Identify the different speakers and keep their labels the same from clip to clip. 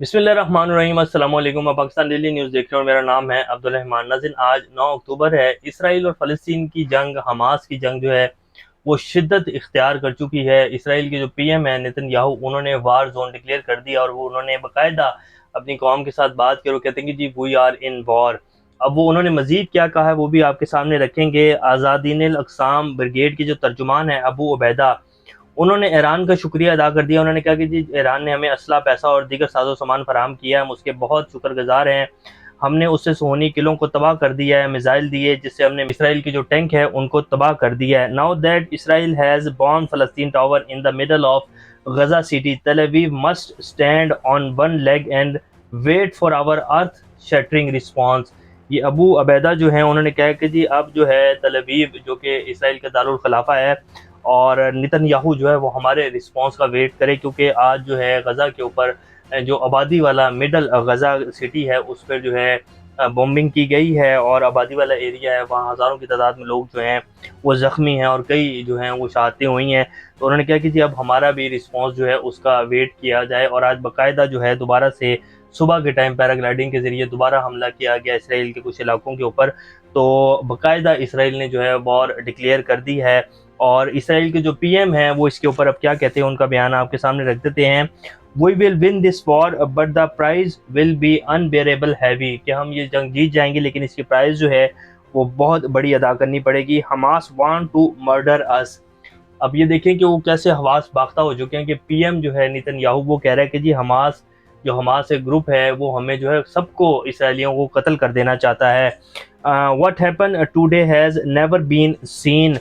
Speaker 1: बिस्मिल्लाहिर्रहमानिर्रहीम। अस्सलाम वालेकुम। मैं पाकिस्तान डेली न्यूज़ देख रहे हो और मेरा नाम है अब्दुल रहमान। नाज़रीन, आज 9 अक्टूबर है। इसराइल और फ़लस्तीन की जंग, हमास की जंग जो है वो शिद्दत इख्तियार कर चुकी है। इसराइल के जो पीएम है नेतन्याहू, उन्होंने वार जोन डिक्लेयर कर दिया और वो उन्होंने बाकायदा अपनी कौम के साथ बात की और कहते हैं कि जी वी आर इन वॉर। अब वो उन्होंने मज़ीद क्या कहा है वो भी आपके सामने रखेंगे। आज़ादीन अल अक़साम ब्रिगेड के जो तर्जुमान है अबू उबैदा, उन्होंने ईरान का शुक्रिया अदा कर दिया। उन्होंने कहा कि जी ईरान ने हमें असला, पैसा और दीगर साजो सामान फराहम किया, हम उसके बहुत शुक्रगुजार हैं। हमने उससे सोहनी किलों को तबाह कर दिया है, मिसाइल दिए जिससे हमने इसराइल की जो टैंक है उनको तबाह कर दिया है। Now that Israel has bomb फलस्तीन tower in the middle of Gaza city, Tel Aviv must stand on one leg and wait for our earth shattering response. ये अबू अबैदा जो हैं उन्होंने कहा कि जी अब जो है तेल अवीव जो कि इसराइल का दारुल खलाफा है और नेतन्याहू जो है वो हमारे रिस्पांस का वेट करे, क्योंकि आज जो है गज़ा के ऊपर जो आबादी वाला मिडल गज़ा सिटी है उस पर जो है बॉम्बिंग की गई है और आबादी वाला एरिया है, वहाँ हज़ारों की तादाद में लोग जो हैं वो ज़ख्मी हैं और कई जो हैं वो शहादतें हुई हैं। तो उन्होंने कहा कि जी अब हमारा भी रिस्पांस जो है उसका वेट किया जाए और आज बाकायदा जो है दोबारा से सुबह के टाइम पैराग्लाइडिंग के ज़रिए दोबारा हमला किया गया इसराइल के कुछ इलाकों के ऊपर। तो बाकायदा इसराइल ने जो है वॉर डिक्लेयर कर दी है और इसराइल के जो पीएम हैं वो इसके ऊपर अब क्या कहते हैं उनका बयान आपके सामने रख देते हैं। We will win this war but the price will be unbearable heavy, कि हम ये जंग जीत जाएंगे लेकिन इसकी प्राइस जो है वो बहुत बड़ी अदा करनी पड़ेगी। हमास वांट टू मर्डर अस। अब ये देखें कि वो कैसे हवास बाख्ता हो चुके हैं कि पीएम जो है नेतन्याहू वो कह रहा है कि जी हमास एक ग्रुप है वो हमें जो है सबको इसराइलियों को कत्ल कर देना चाहता है। What happen today has never been seen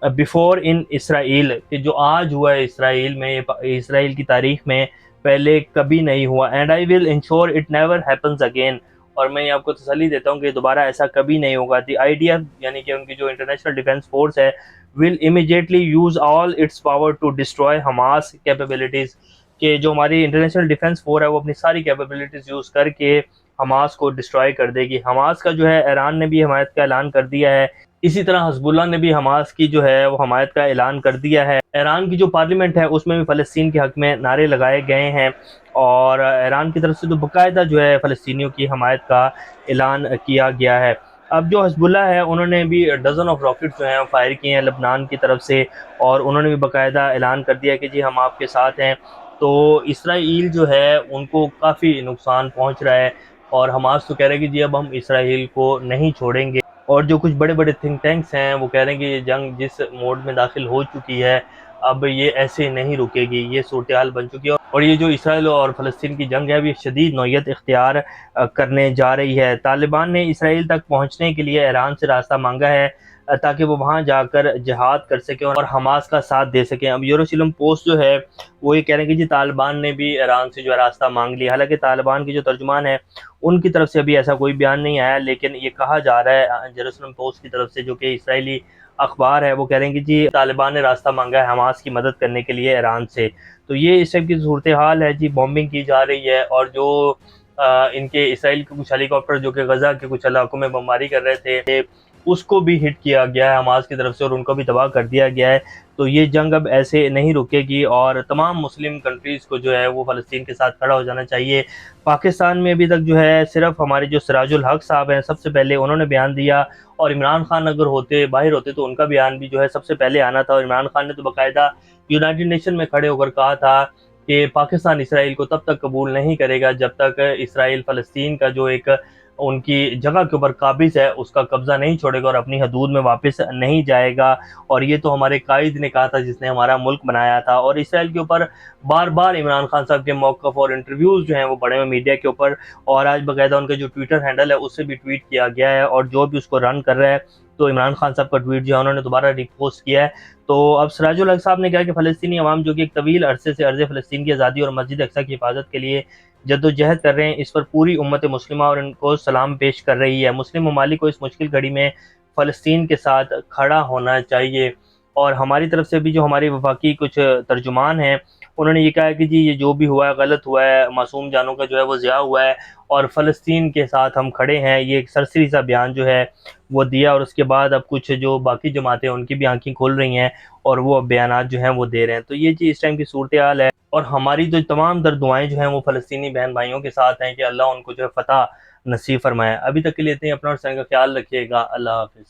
Speaker 1: before in Israel, कि जो आज हुआ है इसराइल में, इसराइल की तारीख में पहले कभी नहीं हुआ। And I will ensure it never happens again, और मैं आपको तसल्ली देता हूँ कि दोबारा ऐसा कभी नहीं होगा। दी आईडीएफ यानी कि उनकी जो इंटरनेशनल डिफेंस फोर्स है will immediately use all its power to destroy Hamas capabilities, कि जो हमारी इंटरनेशनल डिफेंस फोर्स है वो अपनी सारी कैपेबिलिटीज़ यूज़ करके हमास को डिस्ट्रॉय कर देगी। हमास का जो है ईरान ने भी हमायत का ऐलान कर दिया है, इसी तरह हज़बुल्लाह ने भी हमास की जो है वो हमायत का ऐलान कर दिया है। ईरान की जो पार्लियामेंट है उसमें भी फ़लस्तीन के हक़ में नारे लगाए गए हैं और ईरान की तरफ से तो बाकायदा जो है फ़लस्तीनियों की हमायत का ऐलान किया गया है। अब जो हज़बुल्लाह है उन्होंने भी डज़न ऑफ रॉकेट जो हैं फायर किए हैं लबनान की तरफ से और उन्होंने भी बाकायदा ऐलान कर दिया कि जी हम आपके साथ हैं। तो इसराइल जो है उनको काफ़ी नुकसान पहुँच रहा है और हमास तो कह रहे हैं कि जी अब हम इसराइल को नहीं छोड़ेंगे। और जो कुछ बड़े बड़े थिंक टैंक्स हैं वो कह रहे हैं कि ये जंग जिस मोड में दाखिल हो चुकी है अब ये ऐसे नहीं रुकेगी, ये सूरत हाल बन चुकी है और ये जो इसराइल और फ़लस्तीन की जंग है अभी शदीद नौयत इख्तियार करने जा रही है। तालिबान ने इसराइल तक पहुँचने के लिए ईरान से रास्ता मांगा है ताकि वो वहाँ जाकर जिहाद कर सकें और हमास का साथ दे सकें। अब यरूशलेम पोस्ट जो है वो ये कह रहे हैं कि जी तालिबान ने भी ईरान से जो है रास्ता मांग लिया। हालांकि तालिबान की जो तर्जुमान है उनकी तरफ से अभी ऐसा कोई बयान नहीं आया, लेकिन ये कहा जा रहा है जेरूसलम पोस्ट की तरफ से जो कि इसराइली अखबार है वो कह रहे हैं कि जी तालिबान ने रास्ता मांगा है हमास की मदद करने के लिए ईरान से। तो ये इस टाइप की सूरत हाल है जी, बॉम्बिंग की जा रही है और जो इनके इसराइल के कुछ हेलीकॉप्टर जो कि गजा के कुछ इलाकों में बमबारी कर रहे थे उसको भी हिट किया गया है हमास की तरफ से और उनको भी तबाह कर दिया गया है। तो ये जंग अब ऐसे नहीं रुकेगी और तमाम मुस्लिम कंट्रीज़ को जो है वो फ़लस्तीन के साथ खड़ा हो जाना चाहिए। पाकिस्तान में अभी तक जो है सिर्फ हमारे जो सिराजुल हक साहब हैं सबसे पहले उन्होंने बयान दिया और इमरान खान अगर बाहर होते तो उनका बयान भी जो है सबसे पहले आना था। और इमरान खान ने तो बाकायदा यूनाइटेड नेशन में खड़े होकर कहा था कि पाकिस्तान इसराइल को तब तक कबूल नहीं करेगा जब तक इसराइल फ़लस्तीन का जो एक उनकी जगह के ऊपर काबिज़ है उसका कब्ज़ा नहीं छोड़ेगा और अपनी हदूद में वापस नहीं जाएगा। और ये तो हमारे कायद ने कहा था जिसने हमारा मुल्क बनाया था। और इसराइल के ऊपर बार बार इमरान खान साहब के मौक़िफ़ और इंटरव्यूज़ जो हैं वो बड़े हुए मीडिया के ऊपर और आज बाकायदा उनका जो ट्विटर हैंडल है उससे भी ट्वीट किया गया है और जो भी उसको रन कर रहा है तो इमरान खान साहब का ट्वीट जो है उन्होंने दोबारा रिपोस्ट किया है। तो अब सिराजुल हक साहब ने कहा कि फ़लस्तीनी अवाम जो कि एक तवील अरसे से अर्ज़ फ़लस्तीन की आज़ादी और मस्जिद अक्सा की हिफाजत के लिए जद्दोजहद कर रहे हैं, इस पर पूरी उम्मत मुस्लिमा और इनको सलाम पेश कर रही है। मुस्लिम ममालिक को इस मुश्किल घड़ी में फ़लस्तीन के साथ खड़ा होना चाहिए। और हमारी तरफ से भी जो हमारे वफाकी कुछ तर्जुमान हैं उन्होंने ये कहा है कि जी ये जो भी हुआ है गलत हुआ है, मासूम जानों का जो है वो ज़िया हुआ है और फ़लस्तीन के साथ हम खड़े हैं। ये एक सरसरी सा बयान जो है वो दिया और उसके बाद अब कुछ जो बाकी जमातें हैं उनकी भी आंखें खोल रही हैं और वो अब बयानात जो हैं वो दे रहे हैं। तो ये जी इस टाइम की सूरत हाल है। اور ہماری جو تمام در دعائیں جو ہیں وہ فلسطینی بہن بھائیوں کے ساتھ ہیں کہ اللہ ان کو جو ہے فتح نصیب فرمائے۔ ابھی تک کے لیے اتنے ہی، اپنا اور سن کا خیال رکھیے گا۔ اللہ حافظ۔